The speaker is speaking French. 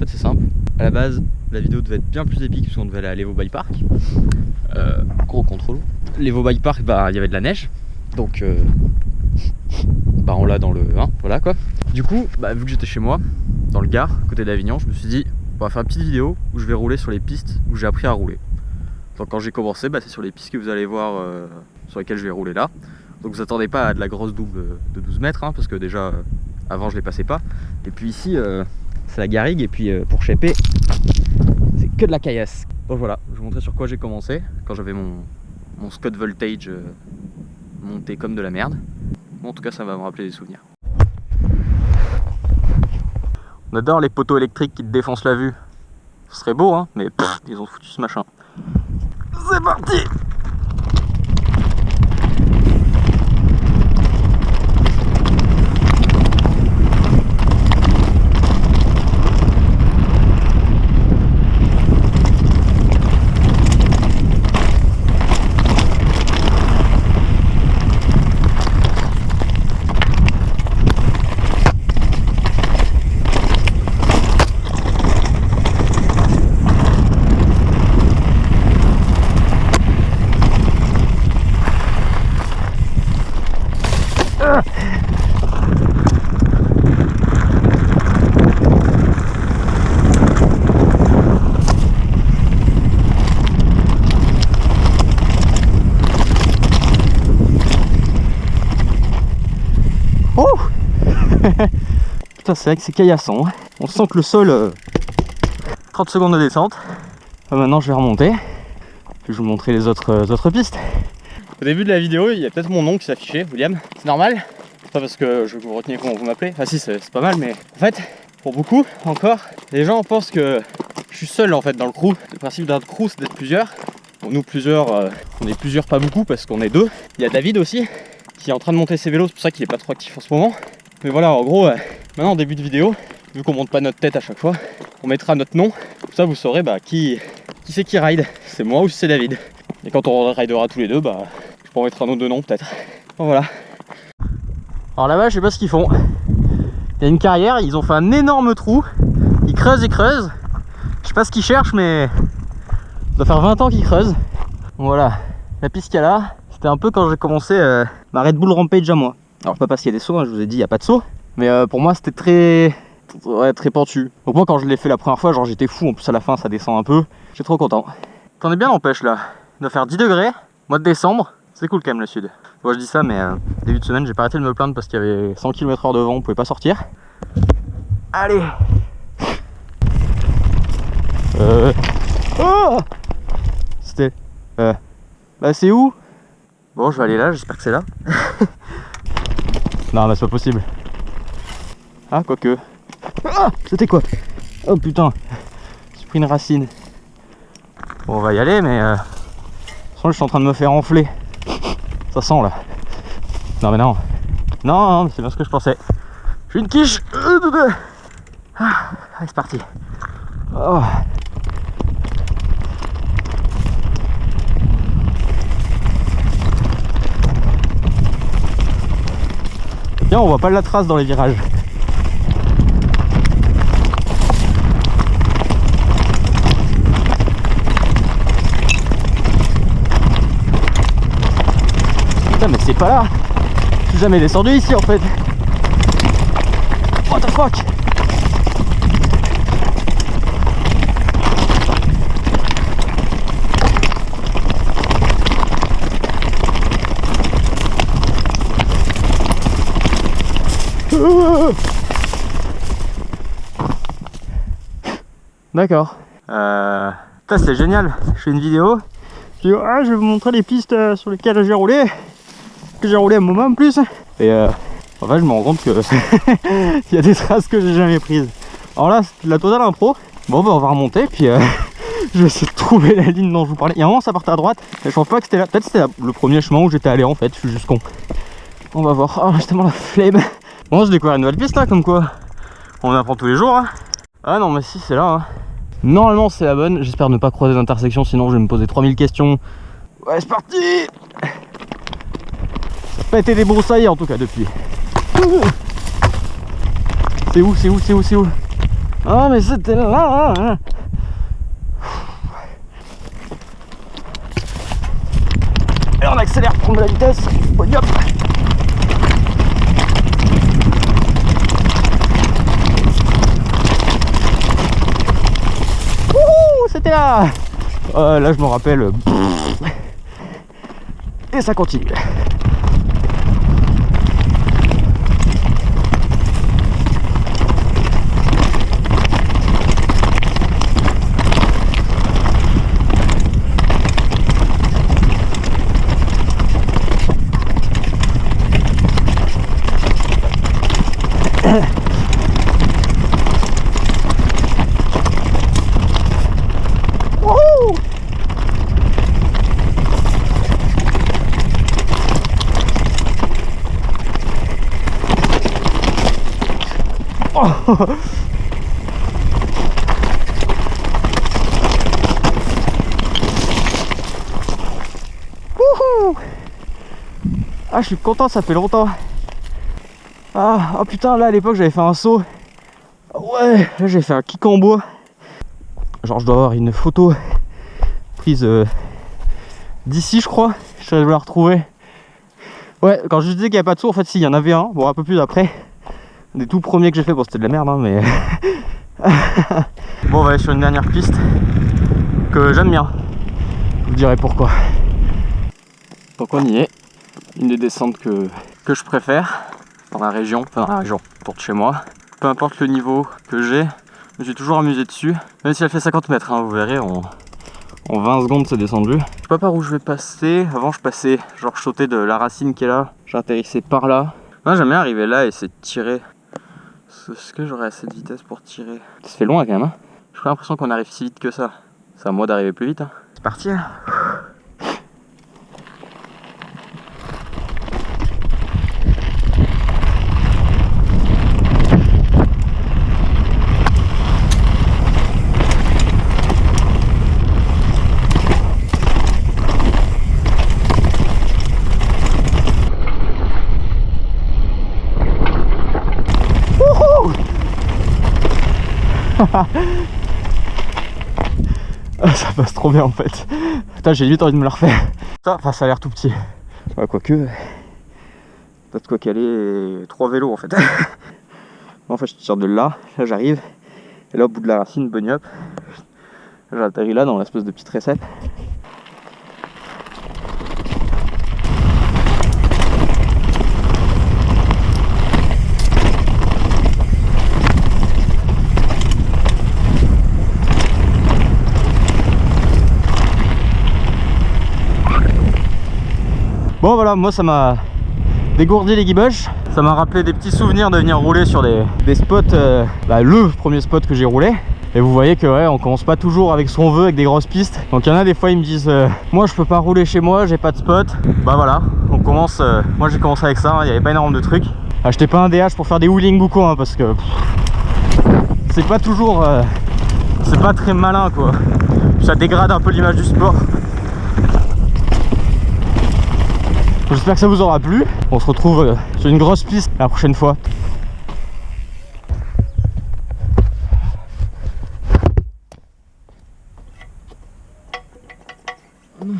fait c'est simple. À la base, la vidéo devait être bien plus épique parce qu'on devait aller à l'Evo Bike Park. Gros contrôle. L'Evo Bike Park, bah il y avait de la neige. Donc bah on l'a dans le... Hein, voilà quoi. Du coup, bah, vu que j'étais chez moi, dans le Gard, côté d'Avignon, je me suis dit, on va faire une petite vidéo où je vais rouler sur les pistes où j'ai appris à rouler. Donc quand j'ai commencé, bah, c'est sur les pistes que vous allez voir sur lesquelles je vais rouler là. Donc vous attendez pas à de la grosse double de 12 mètres, hein, parce que déjà avant je les passais pas. Et puis ici c'est la garrigue, et puis pour shaper c'est que de la caillasse. Donc voilà, je vais vous montrer sur quoi j'ai commencé quand j'avais mon Scott Voltage monté comme de la merde. Bon, en tout cas ça va me rappeler des souvenirs. On adore les poteaux électriques qui te défoncent la vue. Ce serait beau hein, mais pff, ils ont foutu ce machin. C'est parti! Oh putain, c'est vrai que c'est caillassant. On sent que le sol... 30 secondes de descente. Maintenant je vais remonter. Puis je vais vous montrer les autres pistes. Au début de la vidéo, il y a peut-être mon nom qui s'affichait, William. C'est normal. C'est pas parce que je veux que vous reteniez comment vous m'appelez. Enfin si, c'est pas mal, mais en fait, pour beaucoup encore, les gens pensent que je suis seul en fait dans le crew. Le principe d'un crew, c'est d'être plusieurs. Bon, nous plusieurs, on est plusieurs, pas beaucoup parce qu'on est deux. Il y a David aussi qui est en train de monter ses vélos, c'est pour ça qu'il est pas trop actif en ce moment. Mais voilà, en gros, maintenant en début de vidéo, vu qu'on monte pas notre tête à chaque fois, on mettra notre nom. Comme ça vous saurez bah, qui c'est qui ride. C'est moi ou c'est David. Et quand on ridera tous les deux, bah, je pourrais mettre un autre de nom peut-être. Bon, voilà. Alors là-bas, je sais pas ce qu'ils font. Il y a une carrière, ils ont fait un énorme trou. Ils creusent et creusent. Je sais pas ce qu'ils cherchent, mais ça doit faire 20 ans qu'ils creusent. Bon, voilà, la piste qu'il y a là, c'était un peu quand j'ai commencé ma Red Bull Rampage à moi. Alors pas parce qu'il y a des sauts, hein, je vous ai dit il n'y a pas de saut. Mais pour moi c'était très pentu. Donc moi quand je l'ai fait la première fois, genre j'étais fou. En plus à la fin ça descend un peu. J'étais trop content. T'en es bien n'empêche là. Il doit faire 10 degrés, mois de décembre. C'est cool quand même le sud. Moi je dis ça mais début de semaine j'ai pas arrêté de me plaindre parce qu'il y avait 100 km/h de vent, on pouvait pas sortir. Allez. Oh, c'était... Bah c'est où? Bon je vais aller là, j'espère que c'est là. Non mais c'est pas possible. Ah quoique. Ah, c'était quoi? Oh putain, j'ai pris une racine. Bon on va y aller mais je suis en train de me faire enfler. Ça sent là. Non mais non. Non, c'est bien ce que je pensais. J'ai une quiche. Ah, allez c'est parti. Oh. Bien, on voit pas la trace dans les virages. Putain mais c'est pas là. Je suis jamais descendu ici en fait. What the fuck. D'accord. Putain c'est génial. Je fais une vidéo. Je vais vous montrer les pistes sur lesquelles j'ai roulé. Que j'ai roulé à un moment en plus. Et en fait je me rends compte que il y a des traces que j'ai jamais prises. Alors là c'est la totale impro. Bon bah on va remonter puis je vais essayer de trouver la ligne dont je vous parlais. Il y a un moment ça partait à droite. Mais je pense pas que c'était là. Peut-être c'était le premier chemin où j'étais allé en fait. Je suis juste con. On va voir. Oh justement la flemme. Bon je découvre une nouvelle piste là comme quoi. On apprend tous les jours hein. Ah non mais si c'est là hein. Normalement c'est la bonne. J'espère ne pas croiser d'intersection sinon je vais me poser 3000 questions. Ouais c'est parti. Ça n'a pas été débroussaillé en tout cas depuis. C'est où? C'est où? C'est où? C'est où? Ah mais c'était là hein. Et on accélère pour prendre de la vitesse. Hop. Wouhou, c'était là. Là je me rappelle. Et ça continue. Wouhou. Ah, je suis content, ça fait longtemps. Ah, oh putain, là à l'époque j'avais fait un saut. Ouais, là j'ai fait un kick en bois. Genre je dois avoir une photo prise d'ici je crois. Je vais la retrouver. Ouais, quand je disais qu'il n'y avait pas de saut, en fait si, il y en avait un. Bon, un peu plus après. Un des tout premiers que j'ai fait, bon c'était de la merde hein, mais... Bon, on va aller sur une dernière piste que j'aime bien. Je vous dirai pourquoi. Donc on y est. Une des descentes que je préfère dans la région, autour de chez moi. Peu importe le niveau que j'ai, je me suis toujours amusé dessus. Même si elle fait 50 mètres, hein, vous verrez, en 20 secondes c'est descendu. Je sais pas par où je vais passer. Avant je passais, genre je sautais de la racine qui est là, j'atterrissais par là. Moi j'aime bien arriver là et essayer de tirer. Est-ce que j'aurai assez de vitesse pour tirer? Ça fait loin quand même, hein. J'ai pas l'impression qu'on arrive si vite que ça. C'est à moi d'arriver plus vite, hein. C'est parti, hein. Ça passe trop bien en fait. Putain, j'ai vite envie de me la refaire. Enfin, ça a l'air tout petit. Ouais, quoique, t'as de quoi caler 3 vélos en fait. En fait, je tire de là j'arrive. Et là, au bout de la racine, bunny up. J'atterris là dans l'espèce de petite recette. Bon voilà, moi ça m'a dégourdi les guibages. Ça m'a rappelé des petits souvenirs de venir rouler sur des spots, le premier spot que j'ai roulé. Et vous voyez que ouais, on commence pas toujours avec ce qu'on veut, avec des grosses pistes. Donc il y en a des fois ils me disent moi je peux pas rouler chez moi, j'ai pas de spot. Bah voilà, on commence, moi j'ai commencé avec ça, hein, il y avait pas énormément de trucs. Achetez pas un DH pour faire des wheeling ou quoi, hein, parce que c'est pas toujours, c'est pas très malin quoi. Ça dégrade un peu l'image du sport. J'espère que ça vous aura plu. On se retrouve sur une grosse piste la prochaine fois. Oh non.